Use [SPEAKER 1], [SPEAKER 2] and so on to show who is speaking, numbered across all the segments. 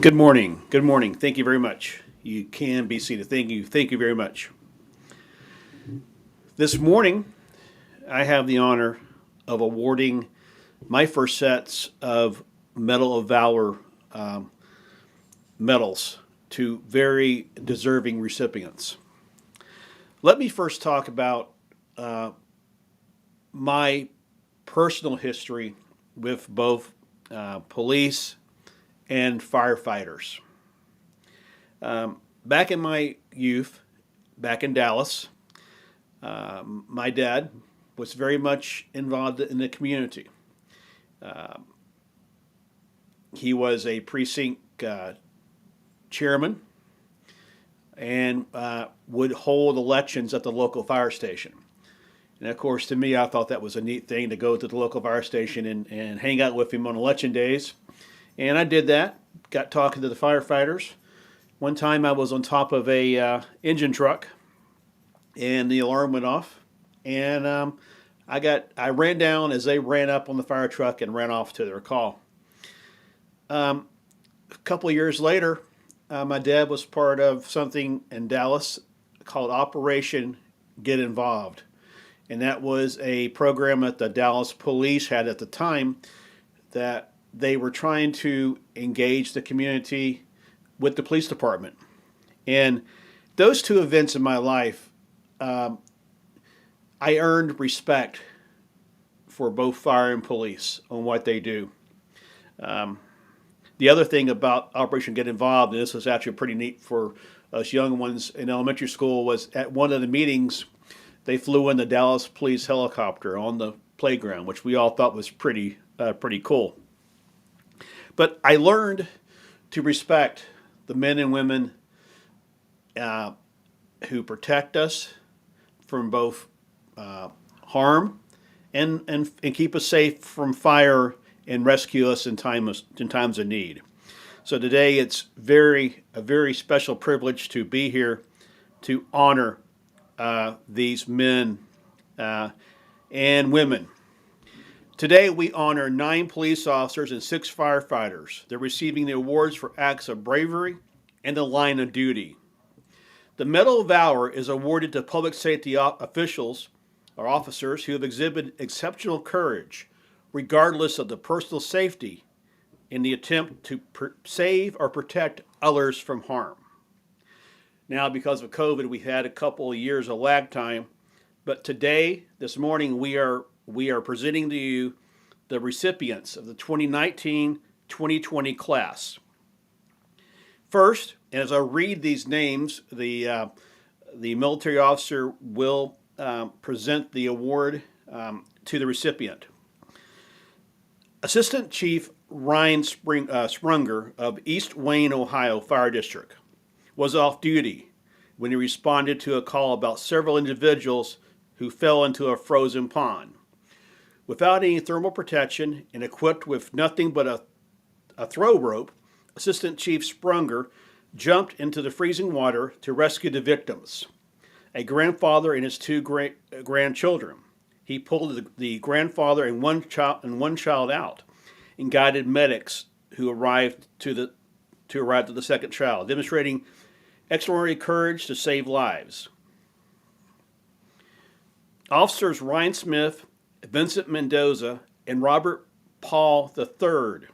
[SPEAKER 1] Good morning. Good morning. Thank you very much. You can be seated. Thank you. Thank you very much. This morning, I have the honor of awarding my first sets of Medal of Valor medals to very deserving recipients. Let me first talk about my personal history with both police and firefighters. Back in my youth, back in Dallas, my dad was very much involved in the community. He was a precinct chairman and would hold elections at the local fire station. And of course, to me, I thought that was a neat thing to go to the local fire station and hang out with him on election days. And I did that, got talking to the firefighters. One time I was on top of a engine truck and the alarm went off. And I ran down as they ran up on the fire truck and ran off to their call. A couple of years later, my dad was part of something in Dallas called Operation Get Involved. And that was a program that the Dallas police had at the time that they were trying to engage the community with the police department. And those two events in my life, I earned respect for both fire and police on what they do. The other thing about Operation Get Involved, and this was actually pretty neat for us young ones in elementary school, was at one of the meetings, they flew in the Dallas police helicopter on the playground, which we all thought was pretty cool. But I learned to respect the men and women who protect us from both harm and keep us safe from fire and rescue us in times of need. So today it's a very special privilege to be here to honor these men and women. Today we honor 9 police officers and 6 firefighters. They're receiving the awards for acts of bravery and the line of duty. The Medal of Valor is awarded to public safety officials or officers who have exhibited exceptional courage, regardless of the personal safety, in the attempt to save or protect others from harm. Now, because of COVID, we've had a couple of years of lag time, but today, this morning, we are presenting to you the recipients of the 2019-2020 class. First, as I read these names, the military officer will present the award to the recipient. Assistant Chief Ryan Sprunger of East Wayne, Ohio Fire District was off duty when he responded to a call about several individuals who fell into a frozen pond. Without any thermal protection and equipped with nothing but a throw rope, Assistant Chief Sprunger jumped into the freezing water to rescue the victims, a grandfather and his 2 grandchildren. He pulled the grandfather and one child out and guided medics who arrived to the second child, demonstrating extraordinary courage to save lives. Officers Ryan Smith, Vincent Mendoza, and Robert Paul III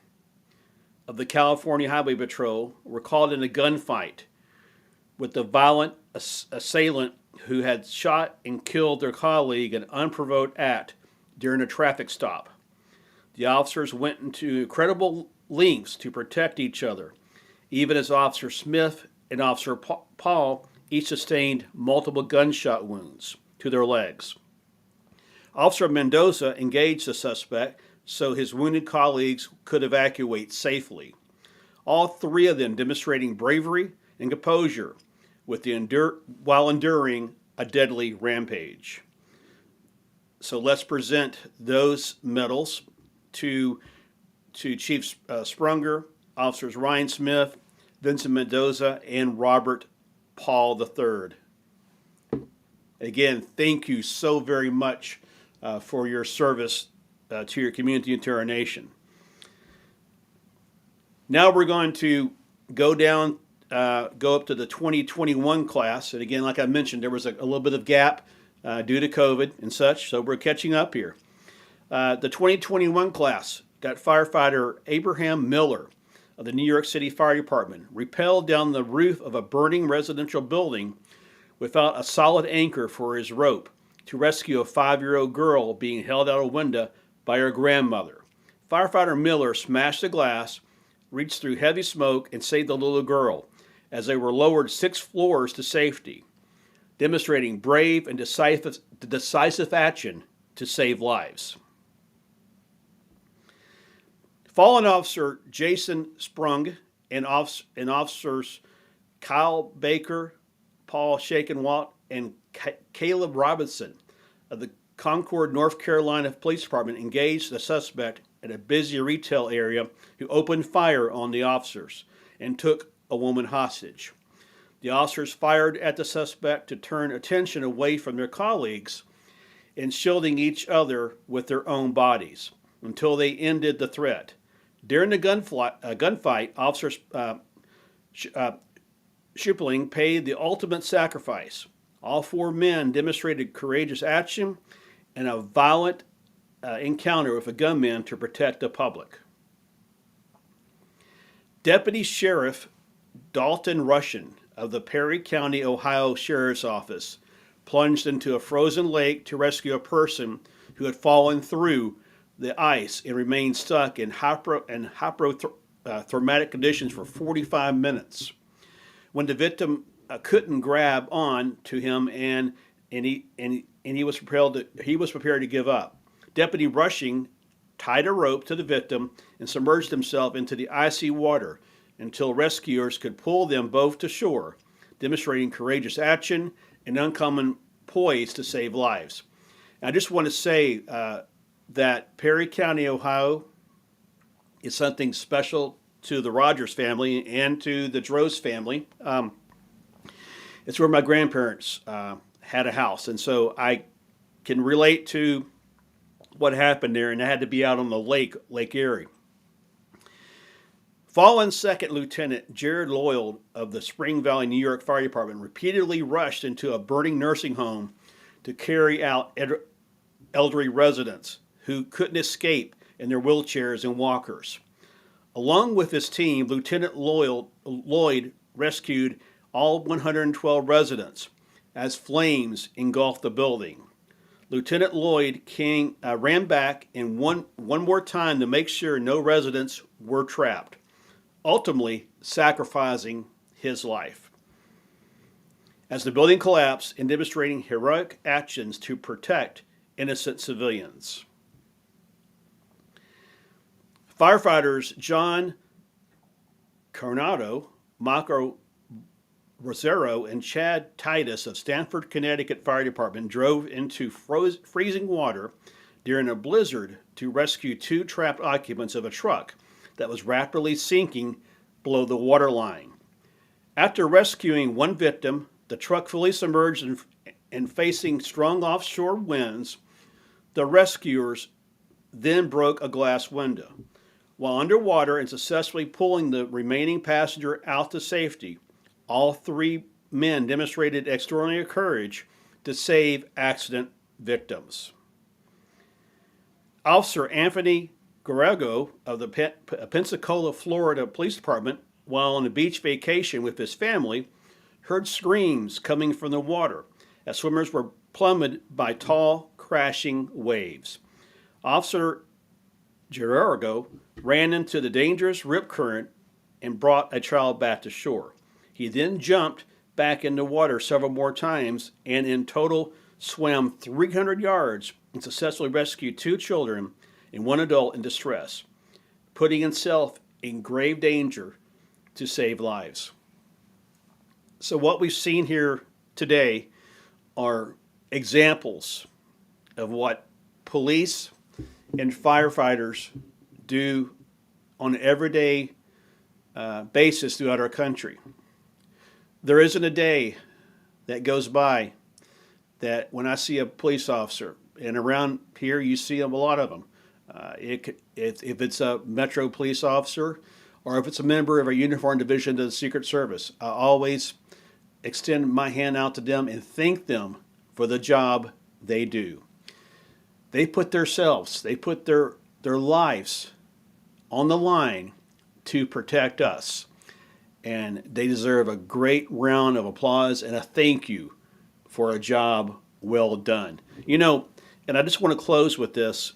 [SPEAKER 1] of the California Highway Patrol were called in a gunfight with the violent assailant who had shot and killed their colleague in an unprovoked act during a traffic stop. The officers went into incredible lengths to protect each other, even as Officer Smith and Officer Paul each sustained multiple gunshot wounds to their legs. Officer Mendoza engaged the suspect so his wounded colleagues could evacuate safely. All 3 of them demonstrating bravery and composure while enduring a deadly rampage. So let's present those medals to Chief Sprunger, Officers Ryan Smith, Vincent Mendoza, and Robert Paul III. Again, thank you so very much for your service to your community and to our nation. Now we're going to go down, go up to the 2021 class. And again, like I mentioned, there was a little bit of gap due to COVID and such, so we're catching up here. The 2021 class got firefighter Abraham Miller of the New York City Fire Department rappelled down the roof of a burning residential building without a solid anchor for his rope to rescue a 5-year-old girl being held out a window by her grandmother. Firefighter Miller smashed the glass, reached through heavy smoke, and saved the little girl as they were lowered 6 floors to safety, demonstrating brave and decisive action to save lives. Fallen Officer Jason Sprung and officers Kyle Baker, Paul Shakenwalt, and Caleb Robinson of the Concord, North Carolina Police Department engaged the suspect at a busy retail area who opened fire on the officers and took a woman hostage. The officers fired at the suspect to turn attention away from their colleagues and shielding each other with their own bodies until they ended the threat. During the gunfight, Officer Schupling paid the ultimate sacrifice. All 4 men demonstrated courageous action and a violent encounter with a gunman to protect the public. Deputy Sheriff Dalton Russian of the Perry County, Ohio Sheriff's Office plunged into a frozen lake to rescue a person who had fallen through the ice and remained stuck in hypothermic conditions for 45 minutes. When the victim couldn't grab on to him and he was prepared to give up, Deputy Rushing tied a rope to the victim and submerged himself into the icy water until rescuers could pull them both to shore, demonstrating courageous action and uncommon poise to save lives. And I just want to say that Perry County, Ohio is something special to the Rogers family and to the Droz family. It's where my grandparents had a house, and so I can relate to what happened there, and I had to be out on the Lake Erie. Fallen Second Lieutenant Jared Loyal of the Spring Valley, New York Fire Department repeatedly rushed into a burning nursing home to carry out elderly residents who couldn't escape in their wheelchairs and walkers. Along with his team, Lieutenant Lloyd rescued all 112 residents as flames engulfed the building. Lieutenant Lloyd ran back and one more time to make sure no residents were trapped, ultimately sacrificing his life. As the building collapsed and demonstrating heroic actions to protect innocent civilians. Firefighters John Coronado, Marco Rosero, and Chad Titus of Stamford, Connecticut Fire Department drove into freezing water during a blizzard to rescue 2 trapped occupants of a truck that was rapidly sinking below the water line. After rescuing 1 victim, the truck fully submerged and facing strong offshore winds, the rescuers then broke a glass window. While underwater and successfully pulling the remaining passenger out to safety, all 3 men demonstrated extraordinary courage to save accident victims. Officer Anthony Garego of the Pensacola, Florida Police Department, while on a beach vacation with his family, heard screams coming from the water as swimmers were plummeted by tall, crashing waves. Officer Garego ran into the dangerous rip current and brought a child back to shore. He then jumped back in the water several more times and in total swam 300 yards and successfully rescued 2 children and 1 adult in distress, putting himself in grave danger to save lives. So what we've seen here today are examples of what police and firefighters do on an everyday basis throughout our country. There isn't a day that goes by that when I see a police officer, and around here you see a lot of them, if it's a Metro police officer or if it's a member of a uniformed division of the Secret Service, I always extend my hand out to them and thank them for the job they do. They put themselves, they put their lives on the line to protect us. And they deserve a great round of applause and a thank you for a job well done. You know, and I just want to close with this.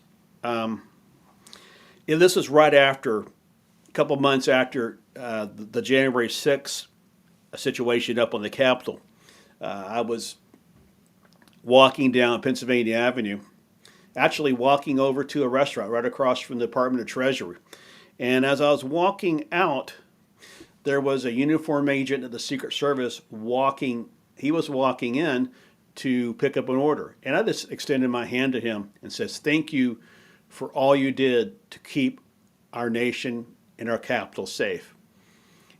[SPEAKER 1] This is right after, a couple months after the January 6th situation up on the Capitol. I was walking down Pennsylvania Avenue, actually walking over to a restaurant right across from the Department of Treasury. And as I was walking out, there was a uniform agent of the Secret Service he was walking in to pick up an order. And I just extended my hand to him and says, thank you for all you did to keep our nation and our capital safe.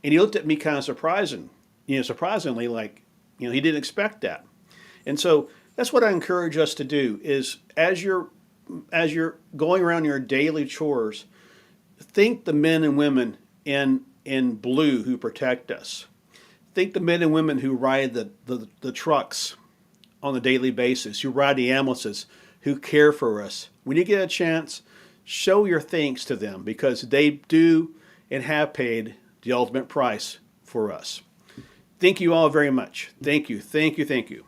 [SPEAKER 1] And he looked at me kind of surprisingly, like, he didn't expect that. And so that's what I encourage us to do is as you're going around your daily chores, think the men and women in blue who protect us. Think the men and women who ride the trucks on a daily basis, who ride the ambulances, who care for us. When you get a chance, show your thanks to them because they do and have paid the ultimate price for us. Thank you all very much. Thank you, thank you, thank you.